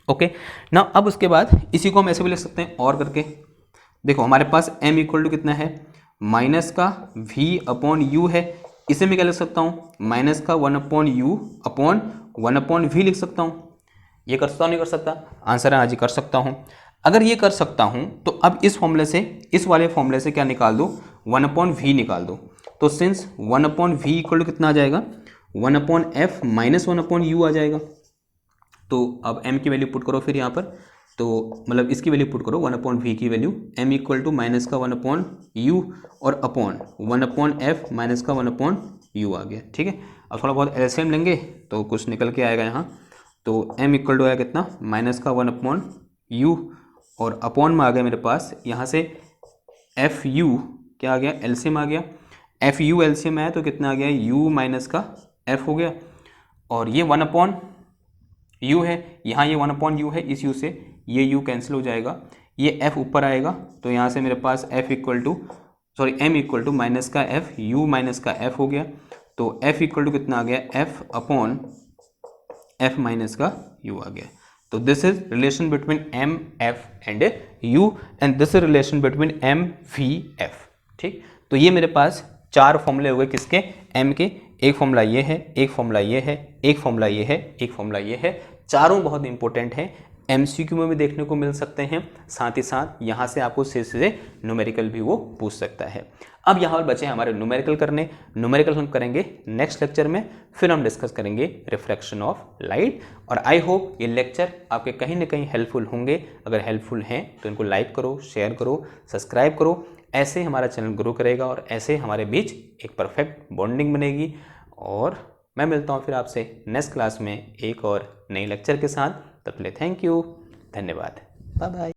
ओके ना, अब उसके बाद इसी को हम ऐसे भी लिख सकते हैं और करके। देखो हमारे पास m इक्वल टू कितना है, माइनस का v अपॉन u है, इसे मैं क्या लिख सकता हूँ, माइनस का 1/u अपॉन 1/v लिख सकता हूँ। ये कर सकता हूँ नहीं कर सकता, आंसर है हाँ जी कर सकता हूँ। अगर ये कर सकता हूँ तो अब इस फॉर्मूले से, इस वाले फॉर्मूले से क्या निकाल दो, 1/v निकाल दो। तो सिंस 1/v इक्वल टू कितना आ जाएगा, 1/f माइनस 1/u आ जाएगा। तो अब m की वैल्यू पुट करो फिर यहाँ पर, तो मतलब इसकी वैल्यू पुट करो 1/v की value, m equal to minus का 1/u और अपॉन 1/f माइनस का 1/u आ गया। ठीक है, अब थोड़ा बहुत एलसीएम लेंगे तो कुछ निकल के आएगा यहाँ। तो m इक्वल टू आया कितना, माइनस का 1/u और अपॉन में आ गया मेरे पास यहाँ से fu क्या आ गया, एलसीएम आ गया, fu एलसीएम आया तो कितना आ गया, u माइनस का f हो गया। और ये 1/u है, यहाँ ये 1/u है, इस u से ये u कैंसिल हो जाएगा, ये f ऊपर आएगा, तो यहाँ से मेरे पास m इक्वल टू माइनस का f, u माइनस का f हो गया। तो f इक्वल टू कितना आ गया, f अपॉन f माइनस का u आ गया। तो this is relation between m f and u and this is relation between m v f। ठीक, तो ये मेरे पास चार फॉर्मूले हो गए किसके, m के। एक फॉर्मूला ये है, एक फॉर्मूला ये है, एक फॉर्मूला ये है, एक फॉर्मूला ये है। चारों बहुत इंपॉर्टेंट हैं, एमसीक्यू में भी देखने को मिल सकते हैं, साथ ही साथ यहाँ से आपको सीधे न्यूमेरिकल भी वो पूछ सकता है। अब यहाँ पर बचे हमारे न्यूमेरिकल करने, न्यूमेरिकल हम करेंगे नेक्स्ट लेक्चर में, फिर हम डिस्कस करेंगे रिफ्लेक्शन ऑफ लाइट। और आई होप ये लेक्चर आपके कहीं ना कहीं हेल्पफुल होंगे। अगर हेल्पफुल हैं तो इनको लाइक करो, शेयर करो, सब्सक्राइब करो, ऐसे हमारा चैनल ग्रो करेगा और ऐसे हमारे बीच एक परफेक्ट बॉन्डिंग बनेगी। और मैं मिलता हूँ फिर आपसे नेक्स्ट क्लास में एक और नई लेक्चर के साथ। तब तक थैंक यू, धन्यवाद, बाय बाय।